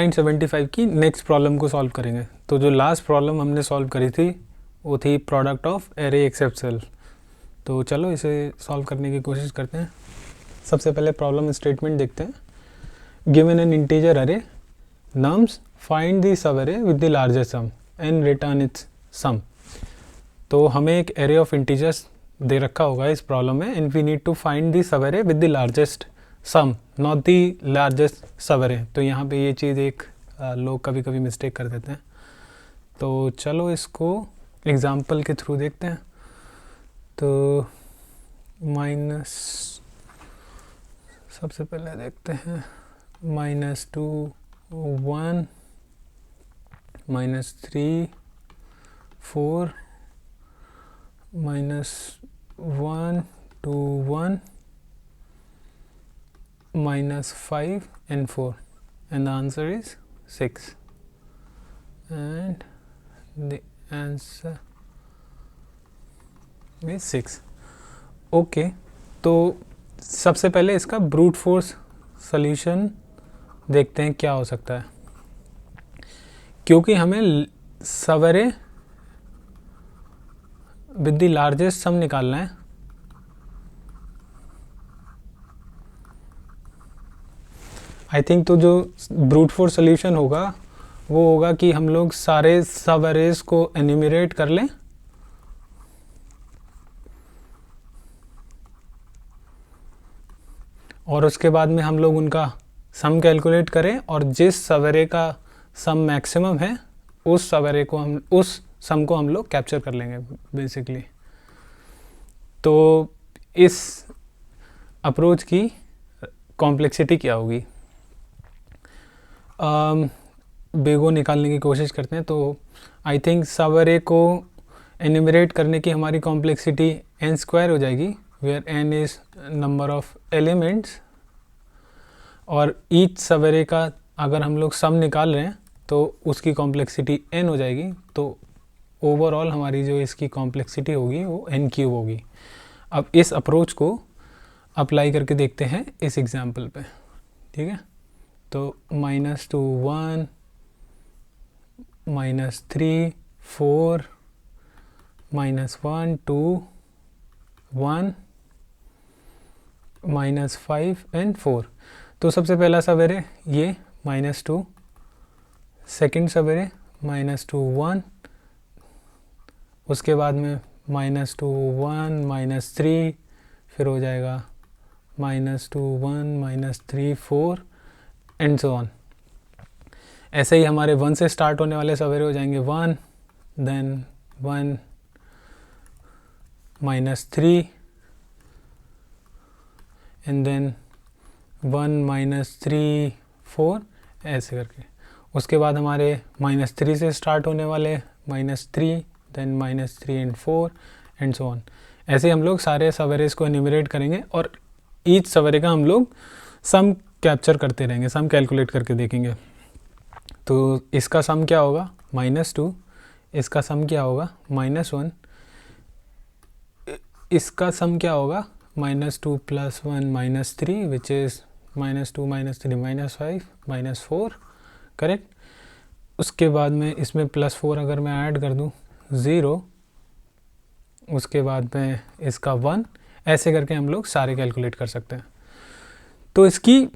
975 की next problem को solve करेंगे। तो जो लास्ट प्रॉब्लम हमने सॉल्व करी थी वो थी product of array except self. तो चलो इसे सॉल्व करने की कोशिश करते हैं। सबसे पहले प्रॉब्लम स्टेटमेंट देखते हैं। Given an integer array nums find the subarray with the largest sum and return its sum. तो हमें एक एरे ऑफ इंटीजर्स दे रखा होगा इस प्रॉब्लम में and we need to find the subarray with the largest sum not the largest subarray. तो यहाँ पे ये चीज़ एक लोग कभी कभी मिस्टेक कर देते हैं। तो चलो इसको एग्जाम्पल के थ्रू देखते हैं। तो माइनस सबसे पहले देखते हैं -2 1 -3 4 -1 2 1 -5 and 4 and the answer is 6 and the answer is 6। Okay, तो सबसे पहले इसका ब्रूट फोर्स सॉल्यूशन देखते हैं क्या हो सकता है। क्योंकि हमें सवेरे विद द लार्जेस्ट सम निकालना है, आई थिंक तो जो ब्रूट फोर्स सॉल्यूशन होगा वो होगा कि हम लोग सारे सब अरेज को एन्यूमरेट कर लें और उसके बाद में हम लोग उनका सम कैलकुलेट करें और जिस सब अरे का सम मैक्सिमम है उस सब अरे को हम उस सम को हम लोग कैप्चर कर लेंगे बेसिकली। तो इस अप्रोच की कॉम्प्लेक्सिटी क्या होगी बेगो निकालने की कोशिश करते हैं। तो आई थिंक सब अरे को एन्यूमरेट करने की हमारी कॉम्प्लेक्सिटी n² हो जाएगी, where n is number of elements और ईच सब अरे का अगर हम लोग सम निकाल रहे हैं तो उसकी कॉम्प्लेक्सिटी n हो जाएगी। तो ओवरऑल हमारी जो इसकी कॉम्प्लेक्सिटी होगी वो n³ होगी। अब इस अप्रोच को अप्लाई करके देखते हैं इस एग्जाम्पल पे, ठीक है। तो -2 1 -3 4 -1 2 1 -5 and 4। तो सबसे पहला सवेरे ये -2, सेकंड सवेरे -2 1, उसके बाद में -2 1 -3, फिर हो जाएगा -2 1 -3 4 एंड सो ऑन। ऐसे ही हमारे 1 से स्टार्ट होने वाले सवेरे हो जाएंगे 1 देन 1 -3 एंड देन 1 -3 4 ऐसे करके। उसके बाद हमारे -3 से स्टार्ट होने वाले -3 then -3 and 4 and so on. ऐसे हम लोग सारे सवेरेज को एन्यूमरेट करेंगे और ईच सवेरे का हम लोग सम कैप्चर करते रहेंगे, सम कैलकुलेट करके देखेंगे। तो इसका सम क्या होगा -2, इसका सम क्या होगा -1, इसका सम क्या होगा -2 + 1 -3 विच इज़ -2 -3 -5 -4, करेक्ट। उसके बाद में इसमें +4 अगर मैं ऐड कर दूँ 0, उसके बाद में इसका 1, ऐसे करके हम लोग सारे कैलकुलेट कर सकते हैं। तो इसकी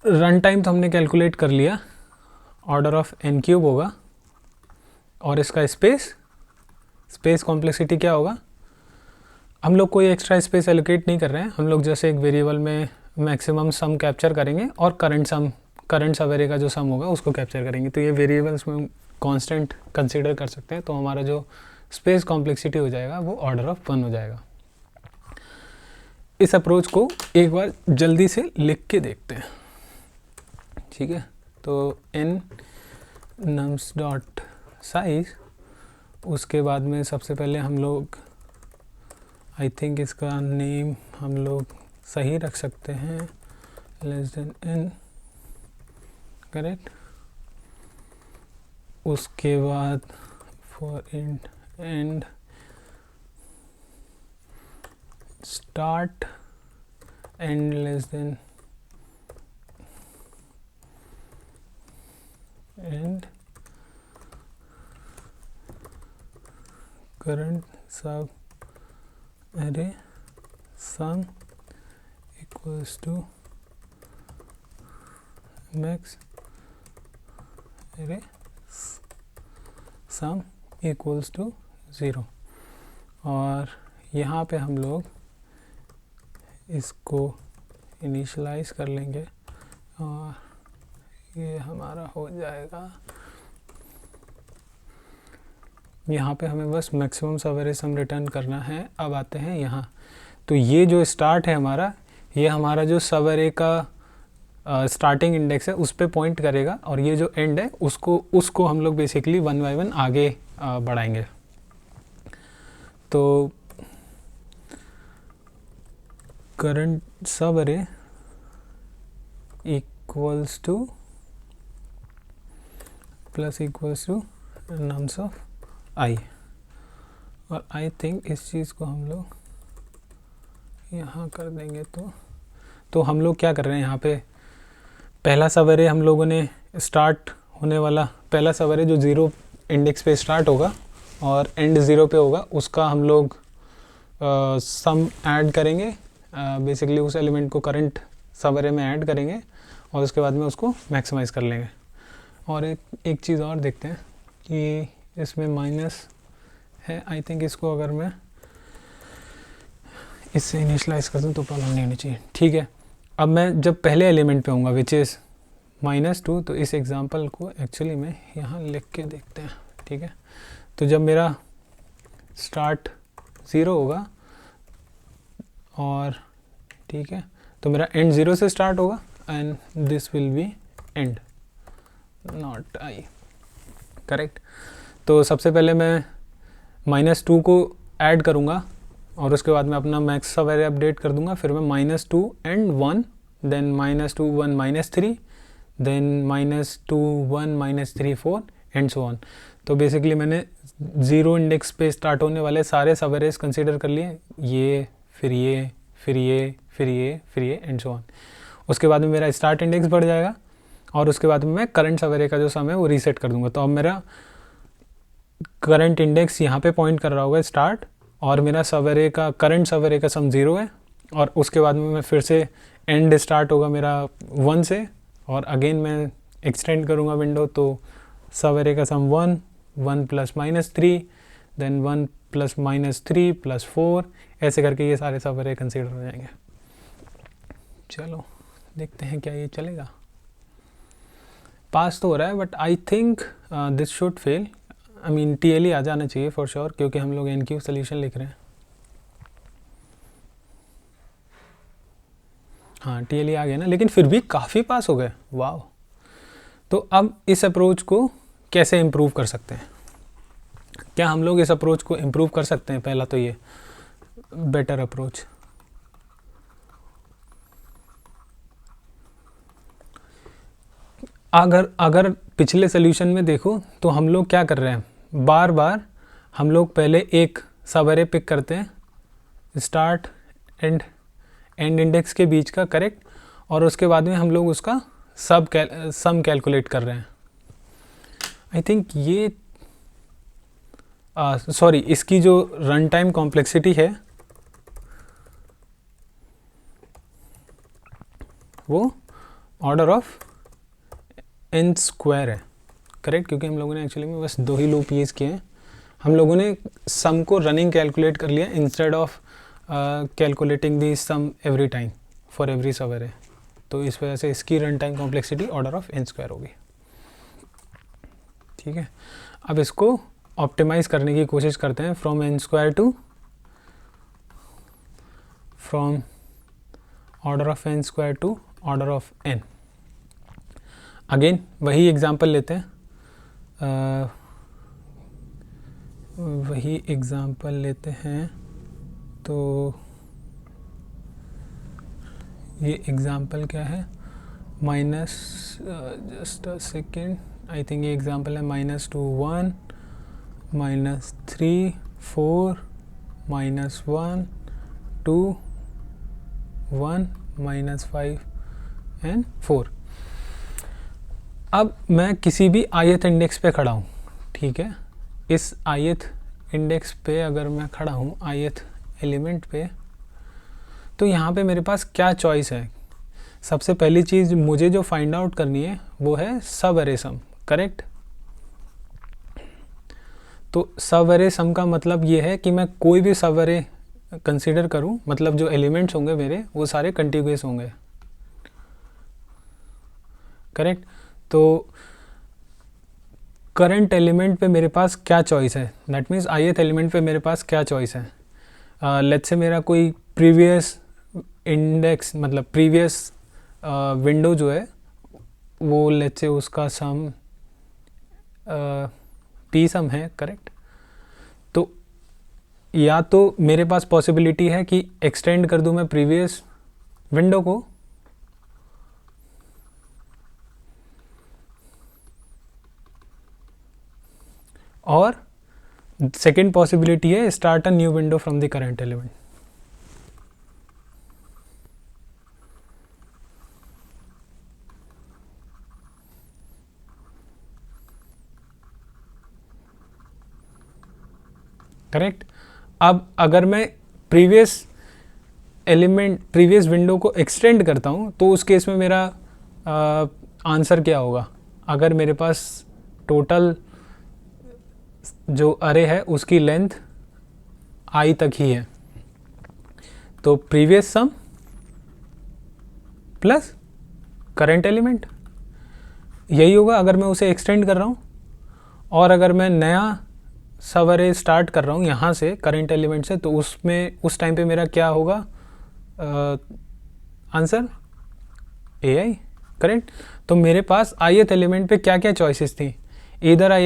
रन टाइम तो हमने कैलकुलेट कर लिया, ऑर्डर ऑफ n³ होगा और इसका स्पेस कॉम्प्लेक्सिटी क्या होगा। हम लोग कोई एक्स्ट्रा स्पेस एलोकेट नहीं कर रहे हैं, हम लोग जैसे एक वेरिएबल में मैक्सिमम सम कैप्चर करेंगे और करंट सवेरे का जो सम होगा उसको कैप्चर करेंगे। तो ये वेरिएबल्स में कांस्टेंट कंसीडर कर सकते हैं। तो हमारा जो स्पेस कॉम्प्लेक्सिटी हो जाएगा वो ऑर्डर ऑफ 1 हो जाएगा। इस अप्रोच को एक बार जल्दी से लिख के देखते हैं, ठीक है। तो n nums डॉट साइज, उसके बाद में सबसे पहले हम लोग आई थिंक इसका नेम हम लोग सही रख सकते हैं n, करेक्ट। उसके बाद for and start and n and current sub array sum equals to max array sum equals to 0। और यहाँ पे हम लोग इसको इनिशियलाइज कर लेंगे और ये हमारा हो जाएगा। यहाँ पे हमें बस मैक्सिमम सब एरे सम रिटर्न करना है। अब आते हैं यहाँ, तो ये जो स्टार्ट है हमारा, ये हमारा जो सब एरे का स्टार्टिंग इंडेक्स है उस पे पॉइंट करेगा, और ये जो एंड है उसको हम लोग बेसिकली 1 बाय 1 आगे बढ़ाएंगे। तो current subarray equals to plus equals to nums of I, और आई थिंक इस चीज़ को हम लोग यहाँ कर देंगे। तो हम लोग क्या कर रहे हैं यहाँ पे, पहला सब एरे हम लोगों ने स्टार्ट होने वाला पहला सब एरे जो 0 इंडेक्स पे स्टार्ट होगा और एंड 0 पे होगा, उसका हम लोग सम ऐड करेंगे, बेसिकली उस एलिमेंट को करंट सब एरे में ऐड करेंगे और उसके बाद में उसको मैक्सिमाइज़ कर लेंगे। और एक चीज़ और देखते हैं कि इसमें माइनस है, आई थिंक इसको अगर मैं इससे इनिशियलाइज कर दूँ तो प्रॉब्लम नहीं होनी चाहिए। ठीक है, अब मैं जब पहले एलिमेंट पे होऊंगा विच इज़ -2, तो इस एग्जांपल को एक्चुअली मैं यहाँ लिख के देखते हैं। ठीक है, तो जब मेरा स्टार्ट 0 होगा और ठीक है, तो मेरा एंड 0 से स्टार्ट होगा and this will be and not I, correct. तो सबसे पहले मैं -2 को ऐड करूँगा और उसके बाद मैं अपना मैक्स सब एरे अपडेट कर दूंगा। फिर मैं -2 and 1, then -2 1 -3, then -2 1 -3 4 and so on. तो बेसिकली मैंने 0 इंडेक्स पे स्टार्ट होने वाले सारे सब एरेज कंसीडर कर लिए, ये फिर ये फिर ये फिर ये फिर ये एंड सो ऑन। उसके बाद में मेरा स्टार्ट इंडेक्स बढ़ जाएगा और उसके बाद में मैं करंट सब एरे का जो सम है वो रीसेट कर दूंगा। तो अब मेरा करंट इंडेक्स यहाँ पे पॉइंट कर रहा होगा स्टार्ट, और मेरा सब एरे का करंट सब एरे का सम 0 है, और उसके बाद में मैं फिर से एंड स्टार्ट होगा मेरा 1 से, और अगेन मैं एक्सटेंड करूँगा विंडो, तो सब एरे का सम 1 1 प्लस -3, देन 1 प्लस -3 प्लस 4, ऐसे करके ये सारे सब एरे कंसीडर हो जाएंगे। चलो देखते हैं क्या ये चलेगा। पास तो हो रहा है but I think this should fail. I mean TLE आ जाना चाहिए फॉर श्योर, क्योंकि हम लोग NQ सोल्यूशन लिख रहे हैं। हाँ TLE आ गया ना, लेकिन फिर भी काफ़ी पास हो गए, वाह। तो अब इस अप्रोच को कैसे इम्प्रूव कर सकते हैं? क्या हम लोग इस अप्रोच को इम्प्रूव कर सकते हैं? पहला तो ये बेटर अप्रोच, अगर पिछले सोल्यूशन में देखो तो हम लोग क्या कर रहे हैं, बार बार हम लोग पहले एक सब एरे पिक करते हैं स्टार्ट एंड एंड इंडेक्स के बीच का, करेक्ट, और उसके बाद में हम लोग उसका सम कैलकुलेट कर रहे हैं। आई थिंक ये सॉरी इसकी जो रन टाइम कॉम्प्लेक्सिटी है वो ऑर्डर ऑफ n² है, करेक्ट, क्योंकि हम लोगों ने एक्चुअली में बस 2 ही लूप यूज़ किए हैं। हम लोगों ने सम को रनिंग कैलकुलेट कर लिया instead of calculating the sum every time for every subarray. तो इस वजह से इसकी run time complexity order of n² होगी। ठीक है, अब इसको ऑप्टिमाइज करने की कोशिश करते हैं from n² to from order of n² to order of n। Again वही एग्जांपल लेते हैं, तो ये एग्जांपल क्या है, just a second, I think ये एग्जांपल है -2 1 -3 4 -1 2 1 -5 एंड 4। अब मैं किसी भी ith इंडेक्स पे खड़ा हूँ, ठीक है, इस ith इंडेक्स पे अगर मैं खड़ा हूँ ith एलिमेंट पे, तो यहाँ पे मेरे पास क्या चॉइस है। सबसे पहली चीज़ मुझे जो फाइंड आउट करनी है वो है सब एरे सम, करेक्ट। तो सब एरे सम का मतलब ये है कि मैं कोई भी सब एरे कंसीडर करूं, मतलब जो एलिमेंट्स होंगे मेरे वो सारे कंटिग्यूअस होंगे, करेक्ट। तो करंट एलिमेंट पे मेरे पास क्या चॉइस है, दैट मीन्स ith एलिमेंट पे मेरे पास क्या चॉइस है। लेट्स से मेरा कोई प्रीवियस इंडेक्स, मतलब प्रीवियस विंडो जो है वो लेट्स से उसका सम पी सम है, करेक्ट। तो या तो मेरे पास पॉसिबिलिटी है कि एक्सटेंड कर दूं मैं प्रीवियस विंडो को, और सेकेंड पॉसिबिलिटी है start a new window from the current element. Correct. अब अगर मैं प्रीवियस विंडो को एक्सटेंड करता हूँ तो उस केस में मेरा आंसर क्या होगा। अगर मेरे पास टोटल जो अरे है उसकी लेंथ आई तक ही है, तो प्रीवियस सम प्लस करंट एलिमेंट यही होगा अगर मैं उसे एक्सटेंड कर रहा हूँ। और अगर मैं नया सब अरे स्टार्ट कर रहा हूँ यहाँ से करंट एलिमेंट से, तो उसमें उस टाइम पे मेरा क्या होगा आंसर ai, करेक्ट। तो मेरे पास ith एलिमेंट पे क्या क्या चॉइसेस थी, इधर I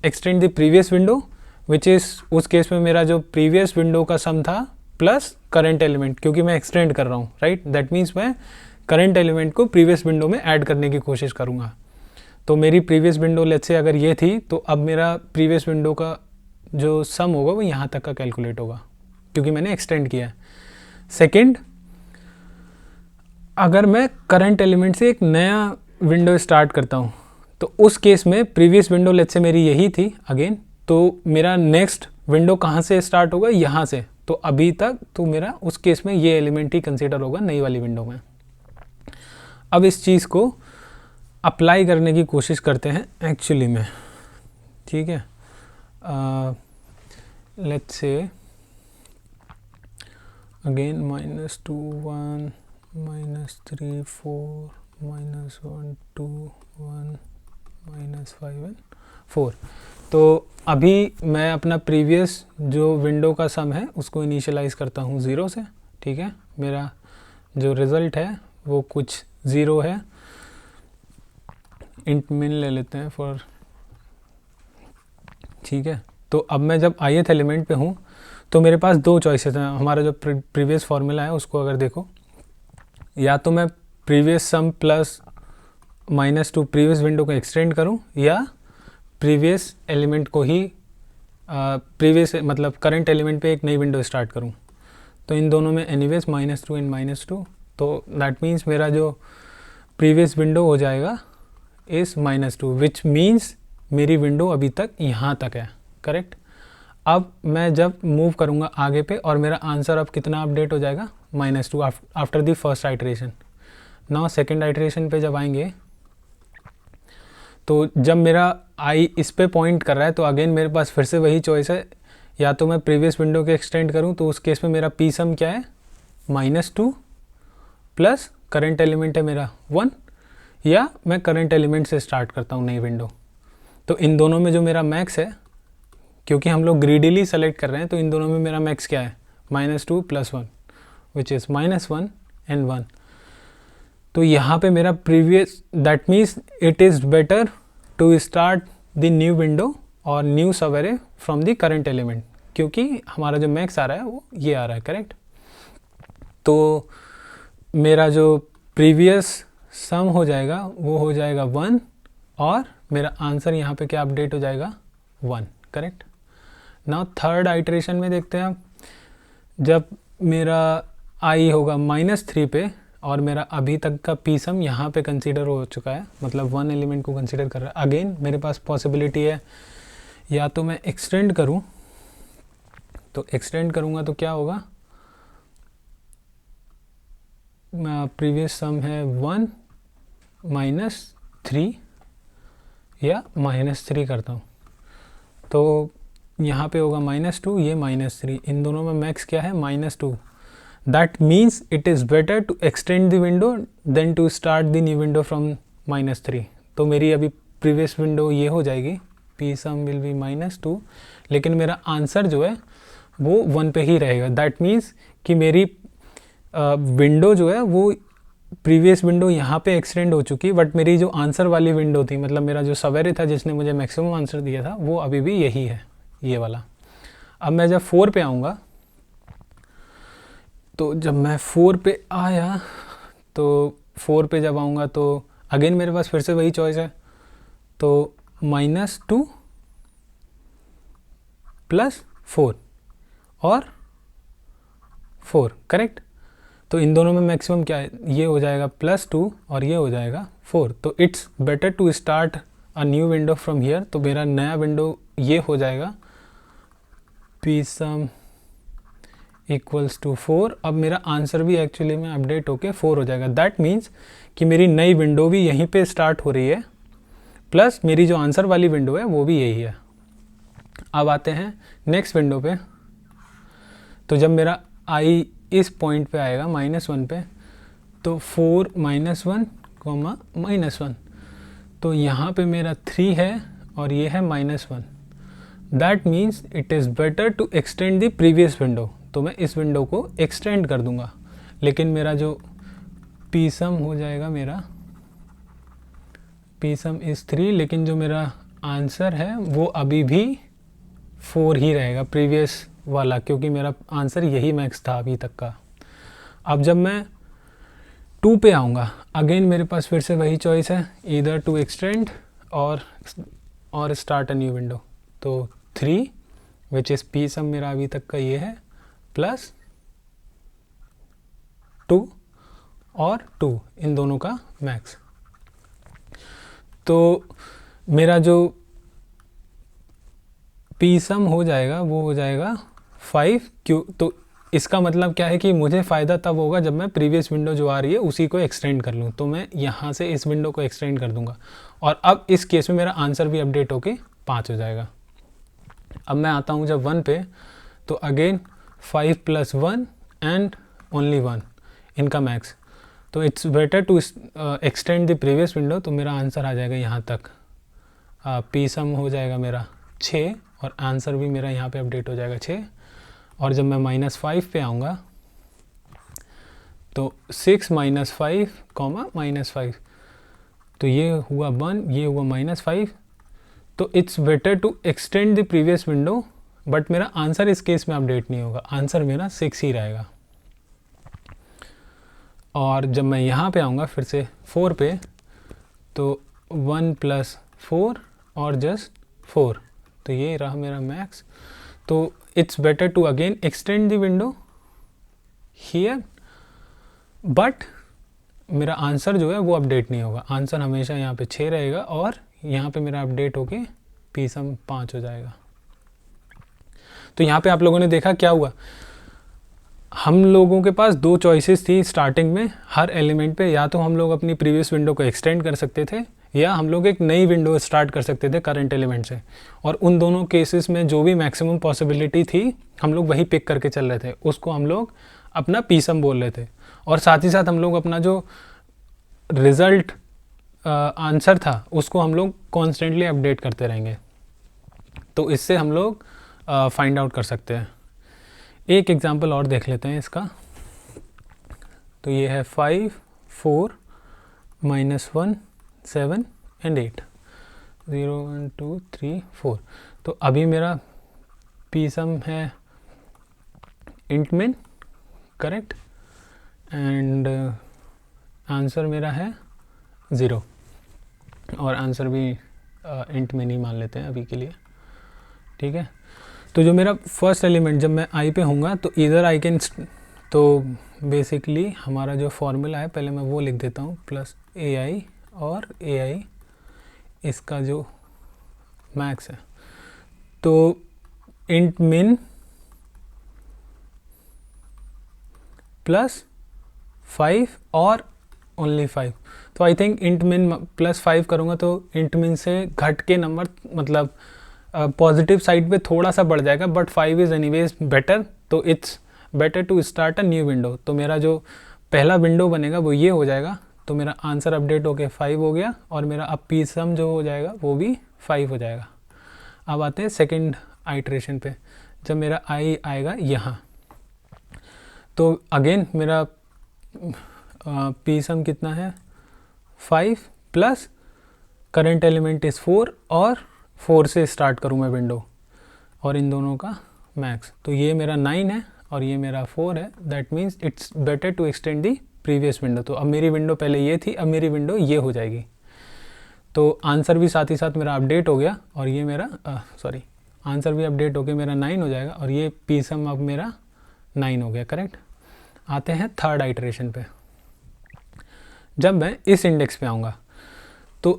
extend the previous window which is, उस केस में मेरा जो प्रीवियस विंडो का सम था प्लस करंट एलिमेंट, क्योंकि मैं एक्सटेंड कर रहा हूँ, राइट। दैट मीन्स मैं करंट एलिमेंट को प्रीवियस विंडो में ऐड करने की कोशिश करूँगा। तो मेरी प्रीवियस विंडो लेट्स से अगर ये थी, तो अब मेरा प्रीवियस विंडो का जो सम होगा वो यहाँ तक का कैलकुलेट होगा क्योंकि मैंने एक्सटेंड किया है। सेकेंड, अगर मैं करंट एलिमेंट से एक नया विंडो स्टार्ट करता हूँ तो उस केस में प्रीवियस विंडो लेट्स से मेरी यही थी अगेन, तो मेरा नेक्स्ट विंडो कहाँ से स्टार्ट होगा, यहाँ से। तो अभी तक तो मेरा उस केस में ये एलिमेंट ही कंसीडर होगा नई वाली विंडो में। अब इस चीज़ को अप्लाई करने की कोशिश करते हैं एक्चुअली में, ठीक है। Let's say again -2 1 -3 4 -1 2 1 -5 and 4। तो अभी मैं अपना प्रीवियस जो विंडो का सम है उसको इनिशियलाइज़ करता हूँ 0 से, ठीक है। मेरा जो रिज़ल्ट है वो कुछ 0 है, इंट मिन ले लेते हैं फॉर, ठीक है। तो अब मैं जब ith एलिमेंट पे हूँ तो मेरे पास दो चॉइसेस हैं। हमारा जो प्रीवियस फार्मूला है उसको अगर देखो, या तो मैं प्रीवियस सम प्लस -2 प्रीवियस विंडो को एक्सटेंड करूँ, या प्रीवियस एलिमेंट को ही प्रीवियस मतलब करंट एलिमेंट पे एक नई विंडो स्टार्ट करूँ। तो इन दोनों में एनीवेज -2 एंड -2, तो दैट मीन्स मेरा जो प्रीवियस विंडो हो जाएगा इस -2, विच मीन्स मेरी विंडो अभी तक यहाँ तक है, करेक्ट। अब मैं जब मूव करूँगा आगे पे और मेरा आंसर अब कितना अपडेट हो जाएगा, -2 after the first iteration. Now second iteration पे जब आएंगे तो जब मेरा आई इस पे पॉइंट कर रहा है तो अगेन मेरे पास फिर से वही चॉइस है, या तो मैं प्रीवियस विंडो के एक्सटेंड करूँ तो उस केस में मेरा पी सम क्या है -2 प्लस करंट एलिमेंट है मेरा 1, या मैं करंट एलिमेंट से स्टार्ट करता हूँ नई विंडो। तो इन दोनों में जो मेरा मैक्स है, क्योंकि हम लोग ग्रीडीली सेलेक्ट कर रहे हैं, तो इन दोनों में मेरा मैक्स क्या है -2 + 1 विच इज़ -1 एंड 1। तो यहाँ पे मेरा previous, that means it is better to start the new window और new subarray from the current element, क्योंकि हमारा जो मैक्स आ रहा है वो ये आ रहा है, करेक्ट। तो मेरा जो प्रीवियस सम हो जाएगा वो हो जाएगा 1 और मेरा आंसर यहाँ पे क्या अपडेट हो जाएगा 1, करेक्ट। नाउ थर्ड आइटरेशन में देखते हैं, जब मेरा आई होगा -3 पे, और मेरा अभी तक का पी सम यहाँ पे कंसीडर हो चुका है, मतलब 1 एलिमेंट को कंसीडर कर रहा है। अगेन मेरे पास पॉसिबिलिटी है या तो मैं एक्सटेंड करूँ, तो एक्सटेंड करूँगा तो क्या होगा, प्रीवियस सम है 1 -3 या -3 करता हूँ, तो यहाँ पे होगा -2, ये -3, इन दोनों में मैक्स क्या है -2। That means it is better to extend the window than to start the new window from -3। तो मेरी अभी प्रीवियस विंडो ये हो जाएगी, पी सम विल बी -2, लेकिन मेरा आंसर जो है वो 1 पे ही रहेगा। दैट मीन्स कि मेरी विंडो जो है वो प्रीवियस विंडो यहाँ पे एक्सटेंड हो चुकी, बट मेरी जो आंसर वाली विंडो थी, मतलब मेरा जो सवेरे था जिसने मुझे मैक्सिमम आंसर दिया था, वो अभी भी यही है, ये वाला। अब मैं जब 4 पे आऊँगा, तो जब मैं 4 पे आया, तो 4 पे जब आऊँगा तो अगेन मेरे पास फिर से वही चॉइस है, तो -2 + 4 और 4, करेक्ट। तो इन दोनों में मैक्सिमम क्या है, ये हो जाएगा +2 और ये हो जाएगा 4। तो it's better to start a new window from here. तो मेरा नया विंडो ये हो जाएगा पी सम = 4। अब मेरा आंसर भी एक्चुअली में अपडेट होके 4 हो जाएगा। दैट मीन्स कि मेरी नई विंडो भी यहीं पे स्टार्ट हो रही है, प्लस मेरी जो आंसर वाली विंडो है वो भी यही है। अब आते हैं नेक्स्ट विंडो पे। तो जब मेरा आई इस पॉइंट पे आएगा -1 पे, तो 4 -1, -1, तो यहाँ पे मेरा 3 है और ये है -1। That means it is better to extend the previous window. तो मैं इस विंडो को एक्सटेंड कर दूंगा, लेकिन मेरा जो पी सम हो जाएगा, मेरा पी सम इज़ 3, लेकिन जो मेरा आंसर है वो अभी भी 4 ही रहेगा प्रीवियस वाला, क्योंकि मेरा आंसर यही मैक्स था अभी तक का। अब जब मैं 2 पे आऊँगा, अगेन मेरे पास फिर से वही चॉइस है, ईदर टू एक्सटेंड और स्टार्ट अ न्यू विंडो। तो 3 विच इज़ पी सम मेरा अभी तक का ये है, +2 और 2, इन दोनों का मैक्स। तो मेरा जो पी सम हो जाएगा वो हो जाएगा 5। क्यों, तो इसका मतलब क्या है कि मुझे फ़ायदा तब होगा जब मैं प्रीवियस विंडो जो आ रही है उसी को एक्सटेंड कर लूँ। तो मैं यहाँ से इस विंडो को एक्सटेंड कर दूँगा, और अब इस केस में मेरा आंसर भी अपडेट होके 5 हो जाएगा। अब मैं आता हूँ जब 1 पे, तो अगेन 5 + 1 एंड ओनली 1, इनका मैक्स। तो it's better to extend the previous window. तो मेरा आंसर आ जाएगा यहाँ तक, पी सम हो जाएगा मेरा 6 और आंसर भी मेरा यहाँ पे अपडेट हो जाएगा 6। और जब मैं -5 पे आऊँगा, तो 6 - 5, -5, तो ये हुआ 1, ये हुआ -5। तो it's better to extend the previous window, but मेरा आंसर इस केस में अपडेट नहीं होगा, आंसर मेरा 6 ही रहेगा। और जब मैं यहाँ पे आऊँगा फिर से 4 पे, तो 1 + 4 और जस्ट 4, तो ये रहा मेरा मैक्स। तो it's better to again extend the window here, but मेरा आंसर जो है वो अपडेट नहीं होगा, आंसर हमेशा यहाँ पे 6 रहेगा और यहाँ पे मेरा अपडेट होके पी सम 5 हो जाएगा। तो यहाँ पे आप लोगों ने देखा क्या हुआ, हम लोगों के पास 2 चॉइसेस थी स्टार्टिंग में हर एलिमेंट पे, या तो हम लोग अपनी प्रीवियस विंडो को एक्सटेंड कर सकते थे या हम लोग एक नई विंडो स्टार्ट कर सकते थे करंट एलिमेंट से। और उन दोनों केसेस में जो भी मैक्सिमम पॉसिबिलिटी थी हम लोग वही पिक करके चल रहे थे, उसको हम लोग अपना पी सम बोल रहे थे। और साथ ही साथ हम लोग अपना जो रिज़ल्ट आंसर था उसको हम लोग कॉन्स्टेंटली अपडेट करते रहेंगे। तो इससे हम लोग फाइंड आउट कर सकते हैं। एक एग्जांपल और देख लेते हैं इसका। तो ये है 5, 4, -1, 7 एंड 8, 0, 1, 2, 3, 4। तो अभी मेरा पी सम है इंट मिन, करेक्ट, एंड आंसर मेरा है 0, और आंसर भी इंट मिन ही मान लेते हैं अभी के लिए, ठीक है। तो जो मेरा फर्स्ट एलिमेंट जब मैं आई पे होऊंगा, तो इधर आई कैन तो बेसिकली हमारा जो फॉर्मूला है पहले मैं वो लिख देता हूँ, प्लस ए आई, और ए आई इसका जो मैक्स है, तो इंट मिन प्लस 5 और ओनली 5। तो आई थिंक इंट मिन प्लस 5 करूँगा तो इंट मिन से घट के नंबर मतलब पॉजिटिव साइड पे थोड़ा सा बढ़ जाएगा, बट 5 इज़ एनीवेज बेटर, तो it's better to start a new window. तो मेरा जो पहला विंडो बनेगा वो ये हो जाएगा, तो मेरा आंसर अपडेट होके 5 हो गया, और मेरा अब पी सम जो हो जाएगा वो भी 5 हो जाएगा। अब आते हैं सेकेंड आइट्रेशन पे, जब मेरा आई आएगा यहाँ, तो अगेन मेरा पी सम कितना है 5 प्लस करंट एलिमेंट इज़ 4, और 4 से स्टार्ट करूँ मैं विंडो, और इन दोनों का मैक्स, तो ये मेरा 9 है और ये मेरा 4 है। That means it's better to extend the previous window. तो अब मेरी विंडो पहले ये थी, अब मेरी विंडो ये हो जाएगी। तो आंसर भी साथ ही साथ मेरा अपडेट हो गया, और ये मेरा आंसर भी अपडेट हो गया, मेरा 9 हो जाएगा, और ये पी सम अब मेरा 9 हो गया, करेक्ट। आते हैं थर्ड आइटरेशन पे। जब मैं इस इंडेक्स पे आऊँगा तो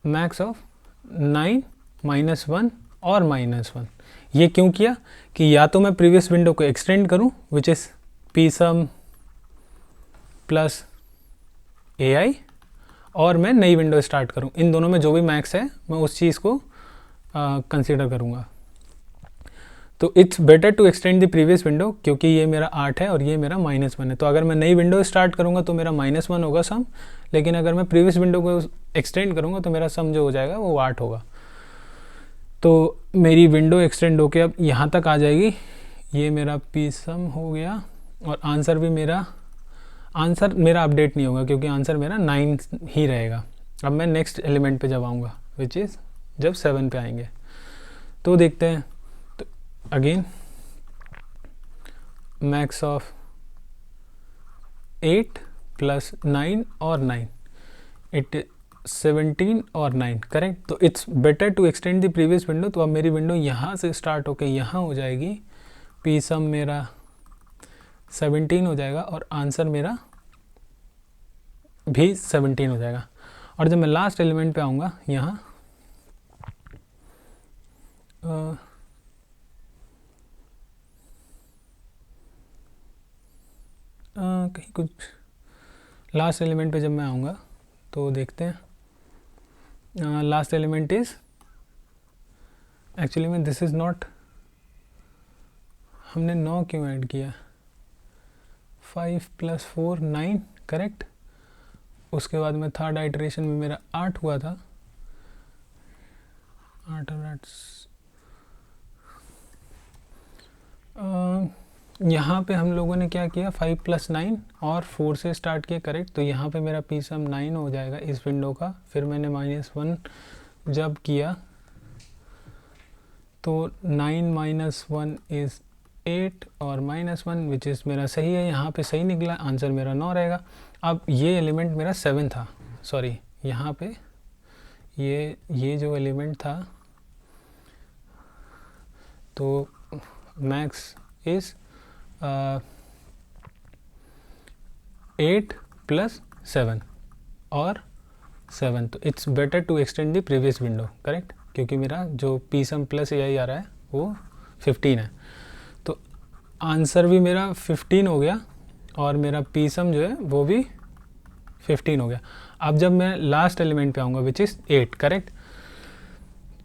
मैक्स ऑफ 9 -1 और -1, ये क्यों किया कि या तो मैं प्रीवियस विंडो को एक्सटेंड करूं which is P sum plus A I, और मैं नई विंडो स्टार्ट करूं। इन दोनों में जो भी मैक्स है मैं उस चीज़ को कंसीडर करूंगा। तो it's better to extend the previous window, क्योंकि ये मेरा 8 है और ये मेरा -1 है। तो अगर मैं नई विंडो स्टार्ट करूंगा तो मेरा -1 होगा सम, लेकिन अगर मैं प्रीवियस विंडो को एक्सटेंड करूंगा तो मेरा सम जो हो जाएगा वो 8 होगा। तो मेरी विंडो एक्सटेंड होके अब यहाँ तक आ जाएगी, ये मेरा पी सम हो गया, और आंसर भी मेरा अपडेट नहीं होगा क्योंकि आंसर मेरा 9 ही रहेगा। अब मैं नेक्स्ट एलिमेंट पे जब आऊँगा विच इज़ जब 7 पे आएंगे, तो देखते हैं। तो अगेन मैक्स ऑफ 8 प्लस 9 और 9, इट 17 और 9, करेक्ट। तो it's better to extend the previous window. तो अब मेरी विंडो यहाँ से स्टार्ट होके यहाँ हो जाएगी, पी सम मेरा 17 हो जाएगा, और आंसर मेरा भी 17 हो जाएगा। और जब मैं लास्ट एलिमेंट पे आऊँगा यहाँ, कहीं कुछ लास्ट एलिमेंट पे जब मैं आऊँगा तो देखते हैं। लास्ट एलिमेंट इज़ एक्चुअली में दिस इज़ नॉट, हमने 9 क्यों ऐड किया, 5 + 4 9, करेक्ट। उसके बाद में थर्ड आइटरेशन में मेरा 8 हुआ था, 8 और 8 यहाँ पे हम लोगों ने क्या किया, 5 + 9 और 4 से स्टार्ट किया, करेक्ट। तो यहाँ पे मेरा पी सम 9 हो जाएगा इस विंडो का। फिर मैंने -1 जब किया तो 9 - 1 इज़ 8 और -1 विच इज़ मेरा सही है, यहाँ पे सही निकला, आंसर मेरा 9 रहेगा। अब ये एलिमेंट मेरा 7 था, सॉरी यहाँ पे ये जो एलिमेंट था, तो मैक्स इज़ 8 + 7 और 7, तो it's better to extend the previous window, correct, क्योंकि मेरा जो पी सम प्लस ए आई आ रहा है वो 15 है। तो आंसर भी मेरा 15 हो गया, और मेरा पी सम जो है वो भी 15 हो गया। अब जब मैं लास्ट एलिमेंट पे आऊँगा विच इज़ 8, करेक्ट।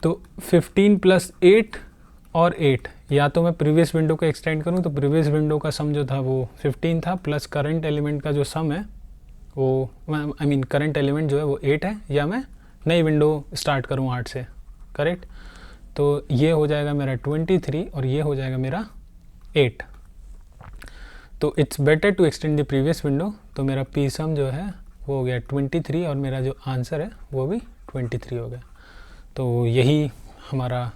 तो 15 + 8 और 8, या तो मैं प्रीवियस विंडो को एक्सटेंड करूं तो प्रीवियस विंडो का सम जो था वो 15 था, प्लस करंट एलिमेंट का जो सम है वो करंट एलिमेंट जो है वो 8 है, या मैं नई विंडो स्टार्ट करूं 8 से, करेक्ट। तो ये हो जाएगा मेरा 23 और ये हो जाएगा मेरा 8। तो it's better to extend the previous window. तो मेरा पी सम जो है वो हो गया 23, और मेरा जो आंसर है वो भी 23 हो गया। तो यही हमारा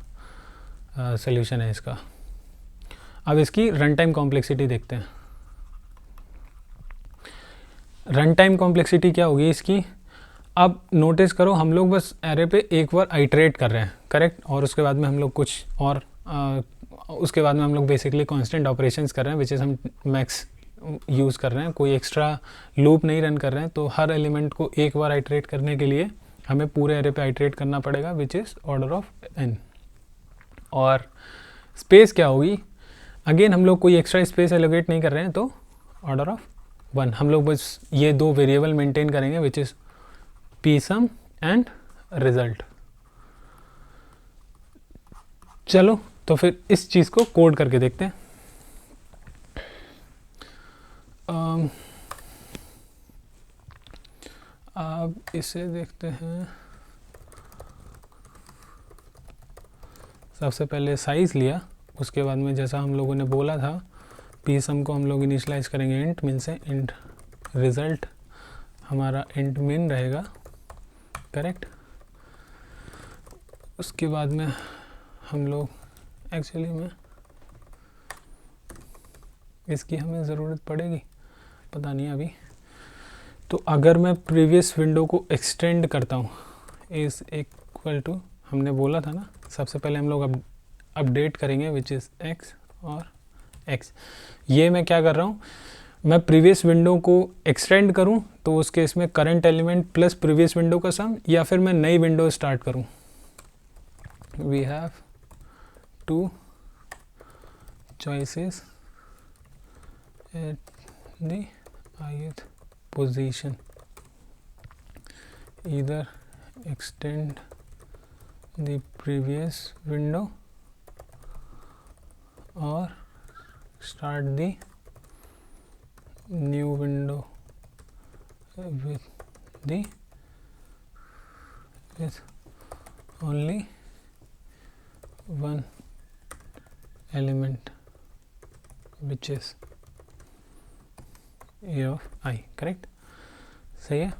सॉल्यूशन है इसका। अब इसकी रन टाइम कॉम्प्लेक्सिटी देखते हैं। रन टाइम कॉम्प्लेक्सिटी क्या होगी इसकी, अब नोटिस करो हम लोग बस एरे पे एक बार आइटरेट कर रहे हैं, करेक्ट, और उसके बाद में हम लोग कुछ और उसके बाद में हम लोग बेसिकली कांस्टेंट ऑपरेशंस कर रहे हैं, विच इज़ हम मैक्स यूज़ कर रहे हैं, कोई एक्स्ट्रा लूप नहीं रन कर रहे हैं। तो हर एलिमेंट को एक बार आइट्रेट करने के लिए हमें पूरे एरे पे आइट्रेट करना पड़ेगा, which is order of n। और स्पेस क्या होगी, अगेन हम लोग कोई एक्स्ट्रा स्पेस एलोकेट नहीं कर रहे हैं, तो ऑर्डर ऑफ 1। हम लोग बस ये दो वेरिएबल मेंटेन करेंगे, which is P sum and result. चलो तो फिर इस चीज़ को कोड करके देखते हैं। अब इसे देखते हैं। सबसे पहले साइज़ लिया, उसके बाद में जैसा हम लोगों ने बोला था पी सम को हम लोग इनिशलाइज करेंगे इंट मिन से, इंट रिज़ल्ट हमारा इंट मिन रहेगा, करेक्ट। उसके बाद में हम लोग एक्चुअली में इसकी हमें ज़रूरत पड़ेगी, पता नहीं अभी। तो अगर मैं प्रीवियस विंडो को एक्सटेंड करता हूँ, इज़ इक्वल टू, हमने बोला था ना सबसे पहले हम लोग अपडेट करेंगे विच इज़ x और x। ये मैं क्या कर रहा हूँ, मैं प्रीवियस विंडो को एक्सटेंड करूँ तो उस केस में current element plus previous window का सम, या फिर मैं नई विंडो स्टार्ट करूँ। We have two choices at the ith position, either extend the previous window or start the new window with only one element, which is a of I, correct, सही है।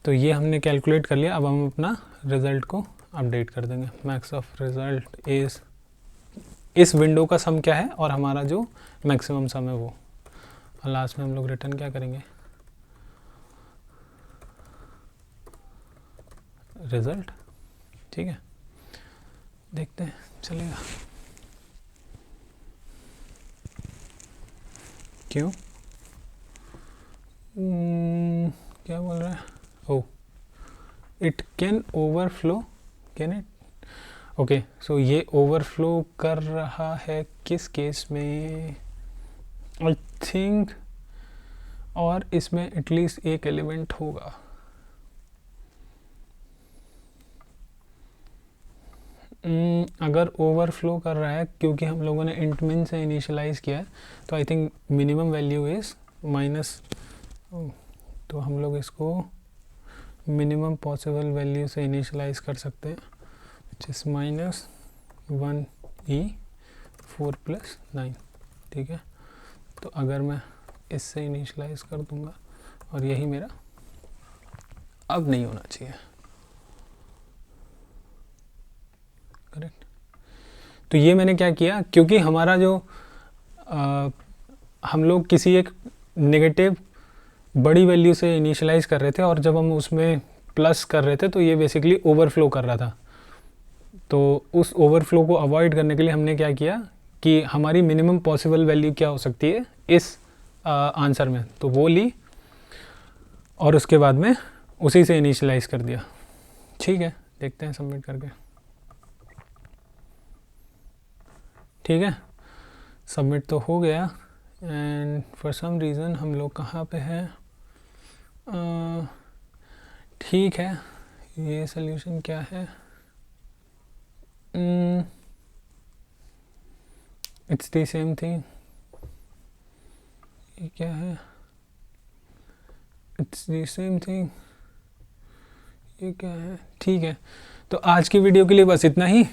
तो ये हमने कैलकुलेट कर लिया। अब हम अपना रिज़ल्ट को अपडेट कर देंगे। मैक्स ऑफ रिज़ल्ट इज़, इस विंडो का सम क्या है और हमारा जो मैक्सिमम सम है वो, और लास्ट में हम लोग रिटर्न क्या करेंगे, रिज़ल्ट। ठीक है, देखते हैं चलेगा। क्यों क्या बोल रहा है, oh it can overflow, can it, okay. So ये ओवरफ्लो कर रहा है किस केस में, आई थिंक, और इसमें एटलीस्ट एक एलिमेंट होगा। अगर ओवरफ्लो कर रहा है क्योंकि हम लोगों ने इंट मिन से इनिशियलाइज़ किया है, तो I think minimum value is minus, तो हम लोग इसको मिनिमम पॉसिबल वैल्यू से इनिशियलाइज़ कर सकते हैं, विच इज़ -1e4 + 9। ठीक है, तो अगर मैं इससे इनिशियलाइज़ कर दूंगा, और यही मेरा अब नहीं होना चाहिए, करेक्ट। तो ये मैंने क्या किया, क्योंकि हमारा जो हम लोग किसी एक नेगेटिव बड़ी वैल्यू से इनिशियलाइज़ कर रहे थे, और जब हम उसमें प्लस कर रहे थे तो ये बेसिकली ओवरफ्लो कर रहा था। तो उस ओवरफ्लो को अवॉइड करने के लिए हमने क्या किया कि हमारी मिनिमम पॉसिबल वैल्यू क्या हो सकती है इस आंसर में, तो वो ली और उसके बाद में उसी से इनिशियलाइज़ कर दिया। ठीक है, देखते हैं सबमिट करके। ठीक है, सबमिट तो हो गया, एंड फॉर सम रीज़न हम लोग कहाँ पे हैं, ठीक है, ये सल्यूशन क्या है, इट्स द सेम थिंग। ये क्या है, इट्स द सेम थिंग। ये क्या है, ठीक है। तो आज की वीडियो के लिए बस इतना ही।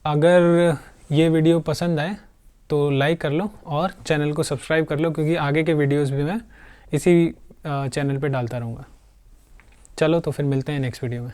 अगर ये वीडियो पसंद आए तो लाइक कर लो और चैनल को सब्सक्राइब कर लो, क्योंकि आगे के वीडियोस भी मैं इसी चैनल पे डालता रहूँगा। चलो तो फिर मिलते हैं नेक्स्ट वीडियो में।